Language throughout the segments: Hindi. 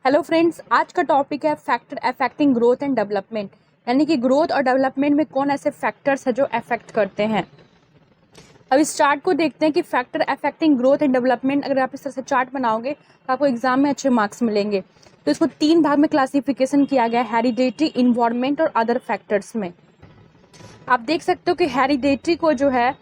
हेलो फ्रेंड्स, आज का टॉपिक है factor affecting growth and development. यानी कि ग्रोथ और डेवलपमेंट में कौन ऐसे फैक्टर्स है जो अफेक्ट करते हैं। अब इस चार्ट को देखते हैं कि factor affecting growth and development, अगर आप इस तरह से चार्ट बनाओगे तो आपको एग्जाम में अच्छे मार्क्स मिलेंगे। तो इसको 3 भाग में क्लासिफिकेशन किया गया है, हेरिडेटरी, इन्वायरमेंट और अदर फैक्टर्स में। आप देख सकते हो कि हेरिडेटरी को जो है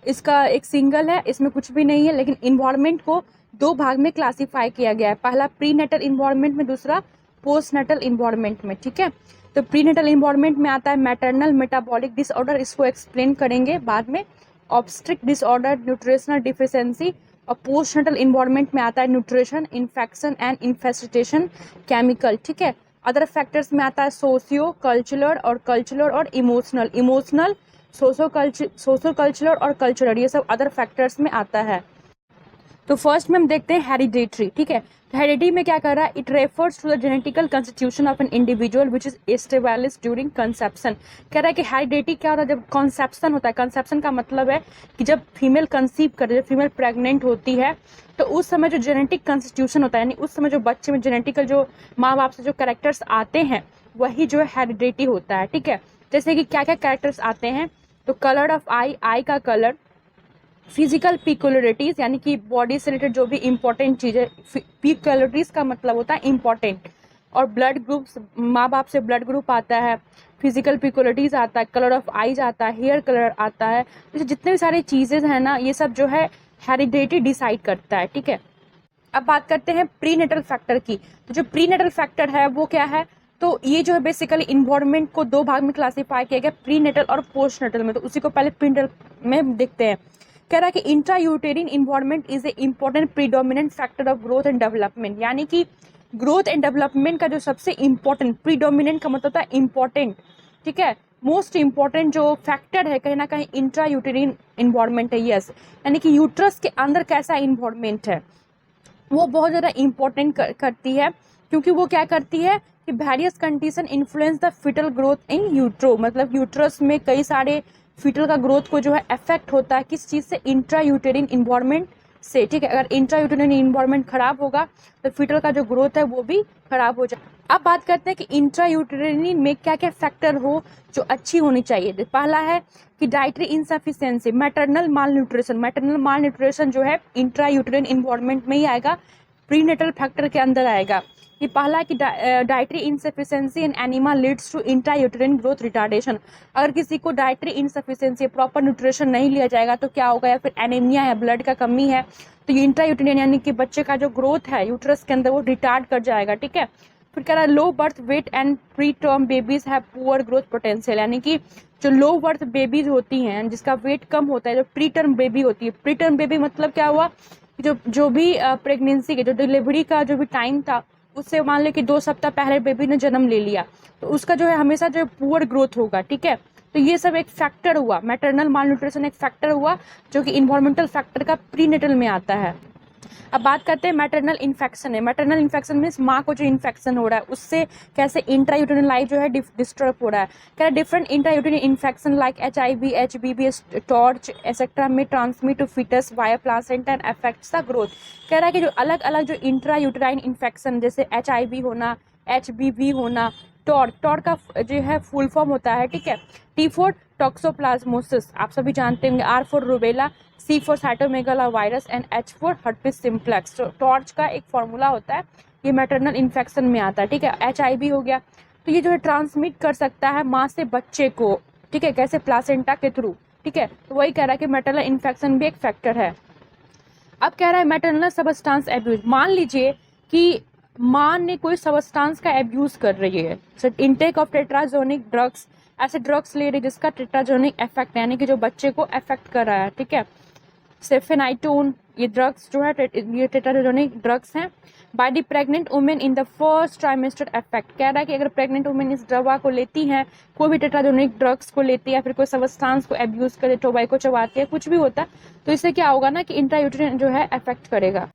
इसका एक सिंगल है, इसमें कुछ भी नहीं है, लेकिन इन्वायरमेंट को 2 भाग में क्लासिफाई किया गया है। पहला प्री नेटल इन्वायरमेंट में, दूसरा पोस्ट नेटल इन्वायरमेंट में। ठीक है, तो प्री नेटल इन्वायरमेंट में आता है मैटरनल मेटाबॉलिक डिसऑर्डर, इसको एक्सप्लेन करेंगे बाद में, ऑब्स्ट्रिक डिसऑर्डर, न्यूट्रिशनल डिफिशियंसी। और पोस्ट नेटल इन्वायरमेंट में आता है nutrition, infection and infestation, chemical. ठीक है, अदर फैक्टर्स में आता है सोशियो कल्चरल और इमोशनल, सोशो कल्चरल और कल्चरल, ये सब अदर फैक्टर्स में आता है। तो फर्स्ट में हम देखते हैं हेरिडेटरी। ठीक है, तो हेरिडिटी में क्या कर रहा है, it refers to the genetical constitution of an individual which is established during conception. कह रहा है कि हेरिडिटी क्या होता है, जब कंसेप्शन होता है। कंसेप्शन का मतलब है कि जब फीमेल कंसीव करे, जब फीमेल प्रेग्नेंट होती है, तो उस समय जो जेनेटिक कंस्टिट्यूशन होता है, यानी उस समय जो बच्चे में जेनेटिकल जो माँ बाप से जो कैरेक्टर्स आते हैं, वही जो है हेरिडिटी होता है। ठीक है, जैसे कि क्या क्या कैरेक्टर्स आते हैं, तो कलर ऑफ आई का कलर, फिजिकल पिक्युलरिटीज यानी कि बॉडी से रिलेटेड जो भी इंपॉर्टेंट चीज है, पिक्युलरिटीज का मतलब होता है इंपॉर्टेंट, और ब्लड ग्रुप्स, माँ बाप से ब्लड ग्रुप आता है, फिजिकल पिक्युलरिटीज आता है, कलर ऑफ आईज आता है, हेयर कलर आता है, तो जितने भी सारे चीजें हैं ना, ये सब जो है हेरिडिटी डिसाइड करता है। ठीक है, अब बात करते हैं प्री नेटल फैक्टर की। तो जो प्री नेटल फैक्टर है वो क्या है, तो ये जो है बेसिकली इन्वायरमेंट को 2 भाग में क्लासीफाई किया गया, प्री नेटल और पोस्ट नेटल में। तो उसी को पहले प्री नेटल में देखते हैं। कह रहा है कि intra यूटेरिन environment is a important predominant factor of growth and development. यानी कि ग्रोथ एंड डेवलपमेंट का जो सबसे इंपॉर्टेंट, प्रीडोमिनेंट का मतलब होता है इंपॉर्टेंट, ठीक है, मोस्ट इंपॉर्टेंट जो फैक्टर है कहीं ना कहीं इंट्रा यूटेरिन इन्वायरमेंट है। यस, यानी कि यूट्रस के अंदर कैसा इन्वायरमेंट है वो बहुत ज़्यादा इंपॉर्टेंट करती है, क्योंकि वो क्या करती है कि various condition influence the foetal growth in utero, मतलब यूट्रस में कई सारे फीटल का ग्रोथ को जो है अफेक्ट होता है किस चीज़ से, इंट्रा यूटेरिन इन्वायरमेंट से। ठीक है, अगर इंट्रा यूटेरिन इन्वायरमेंट खराब होगा तो फीटल का जो ग्रोथ है वो भी खराब हो जाए। अब बात करते हैं कि इंट्रा यूटेरिन में क्या क्या फैक्टर हो जो अच्छी होनी चाहिए। पहला है कि डाइटरी इनसफिशियंसी, मैटरनल माल न्यूट्रिशन। मैटरनल माल न्यूट्रिशन जो है इंट्रा यूटेरिन इन्वायरमेंट में ही आएगा, प्रीनेटल फैक्टर के अंदर आएगा। ये पहला है कि dietary insufficiency in animal leads to intra uterine growth retardation. अगर किसी को डाइटरी इनसफिशियंसी, प्रॉपर न्यूट्रिशन नहीं लिया जाएगा तो क्या होगा, या फिर एनीमिया है, ब्लड का कमी है, तो ये इंट्रा यूटेरिन यानी कि बच्चे का जो ग्रोथ है यूट्रस के अंदर वो रिटार्ड कर जाएगा। ठीक है, फिर कह रहा है low birth weight and pre term babies have poor growth potential. यानी कि जो लो बर्थ बेबीज होती हैं जिसका वेट कम होता है, जो प्री टर्म बेबी होती है, प्री टर्म बेबी मतलब क्या हुआ, जो भी प्रेगनेंसी के जो डिलीवरी का जो भी टाइम था उससे मान ले कि 2 सप्ताह पहले बेबी ने जन्म ले लिया, तो उसका जो है हमेशा जो पुअर ग्रोथ होगा। ठीक है, तो ये सब एक फैक्टर हुआ, मैटरनल माल न्यूट्रिशन एक फैक्टर हुआ जो कि इन्वायरमेंटल फैक्टर का प्रीनेटल में आता है। अब बात करते हैं मैटरनल इन्फेक्शन है। मैटरनल इन्फेक्शन मीन्स माँ को जो इन्फेक्शन हो रहा है उससे कैसे इंट्रा यूटेरिन लाइफ जो है डिस्टर्ब हो रहा है। कह रहा है different intra uterine infection like HIV, HBV, TORCH etcetera में transmit to foetus via placenta and affects the growth. कह रहा है कि जो अलग अलग जो इंट्रा यूटेराइन इन्फेक्शन जैसे HIV होना, HBV होना, टॉर्च का जो है फुल फॉर्म होता है, ठीक है, T फॉर टॉक्सोप्लाज्मोसिस आप सभी जानते होंगे, R for rubella, C for cytomegalo virus and H for herpes simplex. तो टॉर्च का एक फॉर्मूला होता है, ये मैटरनल इन्फेक्शन में आता है। ठीक है, HIV हो गया, तो ये जो है ट्रांसमिट कर सकता है माँ से बच्चे को, ठीक है, कैसे, प्लासेंटा के थ्रू। ठीक है, तो वही कह रहा है कि मैटरनल इन्फेक्शन भी एक फैक्टर है। अब कह रहा है मैटरनल सबस्टांस एब्यूज। मान लीजिए कि माँ ने कोई सबस्टांस का एब्यूज कर रही है, इनटेक ऑफ टेट्राजोनिक ड्रग्स, ऐसे ड्रग्स ले रही जिसका टेट्राजोनिक इफेक्ट यानी कि जो बच्चे को अफेक्ट कर रहा है। ठीक है, सेफेनाइटोन, ये ड्रग्स जो है ये टेट्राजोनिक ड्रग्स हैं। By the pregnant women in the first trimester effect. कह रहा है कि अगर प्रेग्नेंट वुमेन इस दवा को लेती हैं, कोई भी टेट्राजोनिक ड्रग्स को लेती है या फिर कोई सबस्टांस को एब्यूज करे, टोबैको चबाती है, कुछ भी होता है, तो इससे क्या होगा ना कि इंट्रा यूटेरिन जो है अफेक्ट करेगा।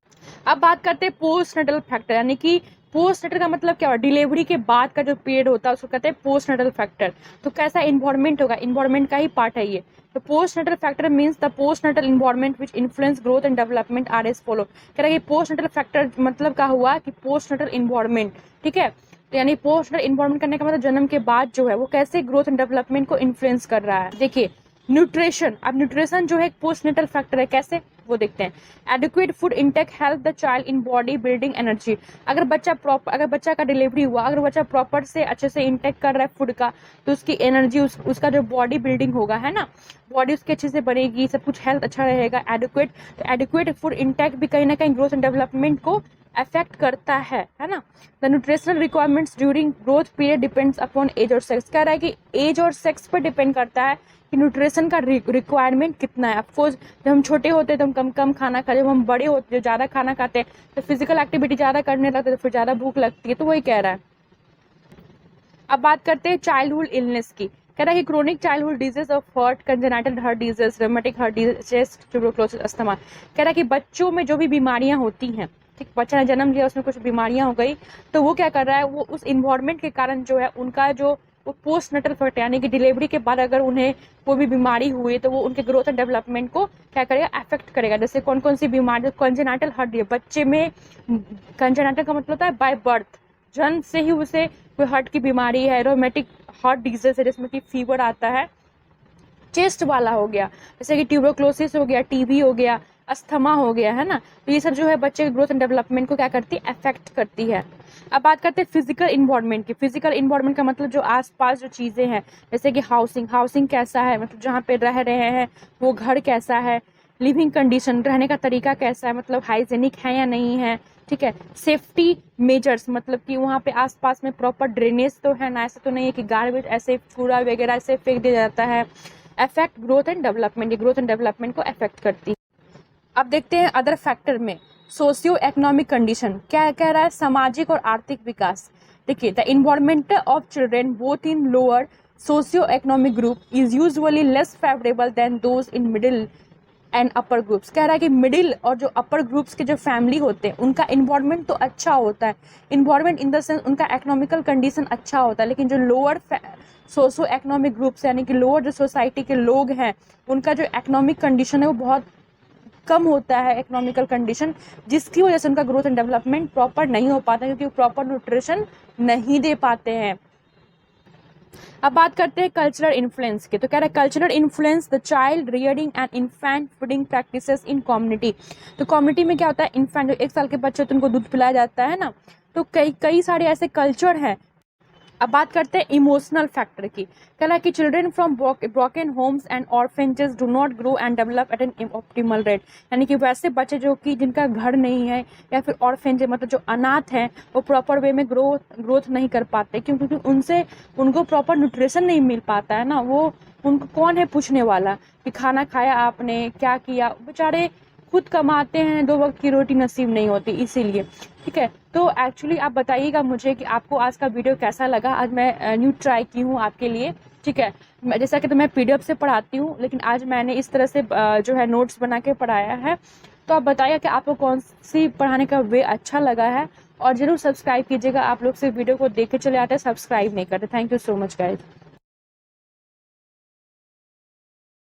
अब बात करते हैं पोस्ट नटल फैक्टर, यानी कि पोस्ट नटल का मतलब क्या होगा, डिलीवरी के बाद का जो पीरियड होता है उसको कहते हैं पोस्ट नटल फैक्टर। तो कैसा इन्वायरमेंट होगा, इन्वायरमेंट का ही पार्ट है ये। तो post natal factor means the post natal environment which influence growth and development are as follow. कह रहा है कि पोस्ट नटल फैक्टर मतलब क्या हुआ कि पोस्ट नटल इन्वायरमेंट, ठीक है। तो यानी पोस्ट नटल इन्वायरमेंट करने का मतलब जन्म के बाद जो है वो कैसे ग्रोथ एंड डेवलपमेंट को इन्फ्लुएंस कर रहा है। देखिए न्यूट्रिशन, अब न्यूट्रिशन जो है एक पोस्ट नटल फैक्टर है, कैसे वो देखते हैं। Adequate food intake help the child in body building energy. अगर बच्चा का डिलीवरी हुआ, अगर बच्चा प्रॉपर से अच्छे से इंटेक कर रहा है फूड का, तो उसकी एनर्जी उसका जो बॉडी बिल्डिंग होगा, है ना, बॉडी उसकी अच्छे से बनेगी, सब कुछ हेल्थ अच्छा रहेगा। एडिक्वेट फूड इंटेक भी कहीं ना कहीं ग्रोथ एंड डेवलपमेंट को अफेक्ट करता है ना। The nutritional requirements during growth period depends upon age और सेक्स। कह रहा है कि एज और सेक्स पर डिपेंड करता है कि न्यूट्रिशन का रिक्वायरमेंट कितना है। ऑफकोर्स जब हम छोटे होते हैं तो हम कम खाना खाते, जब हम बड़े होते, जो ज़्यादा खाना खाते हैं तो फिजिकल एक्टिविटी ज़्यादा करने लगते हैं तो फिर ज़्यादा भूख लगती है, तो वही कह रहा है। अब बात करते हैं चाइल्डहुड इलनेस की। कह रहा है कि chronic childhood disease of heart, congenital heart disease, rheumatic heart disease, chest tuberculosis, asthma. कह रहा है कि बच्चों में जो भी बीमारियां होती हैं, ठीक, बच्चा ने जन्म लिया उसमें कुछ बीमारियां हो गई, तो वो क्या कर रहा है, वो उस इन्वायरमेंट के कारण जो है उनका जो वो पोस्ट नटल फैक्टर यानी कि डिलीवरी के बाद अगर उन्हें कोई भी बीमारी हुई तो वो उनके ग्रोथ एंड डेवलपमेंट को क्या करेगा, अफेक्ट करेगा। जैसे कौन कौन सी बीमारी, कंजेनाइटल हार्ट, बच्चे में कंजेनाइटल का मतलब होता है बाय बर्थ, जन्म से ही उसे कोई हार्ट की बीमारी है, रोमेटिक हार्ट डिजीज है जिसमें कि फीवर आता है, चेस्ट वाला हो गया, जैसे कि ट्यूबरक्लोसिस हो गया, टीबी हो गया, अस्थमा हो गया, है ना। तो ये सब जो है बच्चे के ग्रोथ एंड डेवलपमेंट को क्या करती है, अफेक्ट करती है। अब बात करते हैं फिजिकल इन्वायरमेंट की। फिजिकल इन्वायरमेंट का मतलब जो आसपास जो चीज़ें हैं, जैसे कि हाउसिंग कैसा है, मतलब जहाँ पे रह रहे हैं वो घर कैसा है, लिविंग कंडीशन, रहने का तरीका कैसा है, मतलब हाइजेनिक है या नहीं है, ठीक है। सेफ्टी मेजर्स, मतलब कि वहाँ पे आसपास में प्रॉपर ड्रेनेज तो है ना, ऐसा तो नहीं है कि गार्बेज ऐसे कूड़ा वगैरह ऐसे फेंक दिया जाता है। अफेक्ट ग्रोथ एंड डेवलपमेंट, ये ग्रोथ एंड डेवलपमेंट को अफेक्ट करती है। अब देखते हैं अदर फैक्टर में सोशियो इकोनॉमिक कंडीशन। क्या कह रहा है, सामाजिक और आर्थिक विकास। देखिए the environment of children both in lower socio economic group is usually less favourable than those in middle and upper groups. कह रहा है कि मिडिल और जो अपर ग्रुप्स के जो फैमिली होते हैं उनका इन्वायरमेंट तो अच्छा होता है, इन्वायरमेंट इन द सेंस उनका इकोनॉमिकल कंडीशन अच्छा होता है, लेकिन जो लोअर सोशो इकोनॉमिक ग्रुप्स यानी कि लोअर जो सोसाइटी के लोग हैं उनका जो इकोनॉमिक कंडीशन है वो बहुत कम होता है, इकोनॉमिकल कंडीशन, जिसकी वजह से उनका ग्रोथ एंड डेवलपमेंट प्रॉपर नहीं हो पाता क्योंकि वो प्रॉपर न्यूट्रिशन नहीं दे पाते हैं। अब बात करते हैं कल्चरल इन्फ्लुएंस की। तो कह रहा है cultural influence the child rearing and infant feeding practices in community. तो कम्युनिटी में क्या होता है, इन्फेंट जो 1 साल के बच्चे तो उनको दूध पिलाया जाता है ना, तो कई सारे ऐसे कल्चर हैं। अब बात करते हैं इमोशनल फैक्टर की। कह रहा है कि children from broken homes and orphanages do not grow and develop at an optimal rate. यानी कि वैसे बच्चे जो कि जिनका घर नहीं है या फिर ऑर्फेंज मतलब जो अनाथ हैं वो प्रॉपर वे में ग्रोथ नहीं कर पाते, क्योंकि उनको प्रॉपर न्यूट्रिशन नहीं मिल पाता है ना। वो उनको कौन है पूछने वाला कि खाना खाया आपने, क्या किया, बेचारे खुद कमाते हैं, 2 वक्त की रोटी नसीब नहीं होती, इसीलिए, ठीक है। तो एक्चुअली आप बताइएगा मुझे कि आपको आज का वीडियो कैसा लगा। आज मैं न्यू ट्राई की हूँ आपके लिए, ठीक है। जैसा कि तो मैं PDF से पढ़ाती हूँ, लेकिन आज मैंने इस तरह से जो है नोट्स बना के पढ़ाया है। तो आप बताइए कि आपको कौन सी पढ़ाने का वे अच्छा लगा है, और ज़रूर सब्सक्राइब कीजिएगा। आप लोग से वीडियो को देख के चले आते हैं, सब्सक्राइब नहीं करते। Thank you so much guys.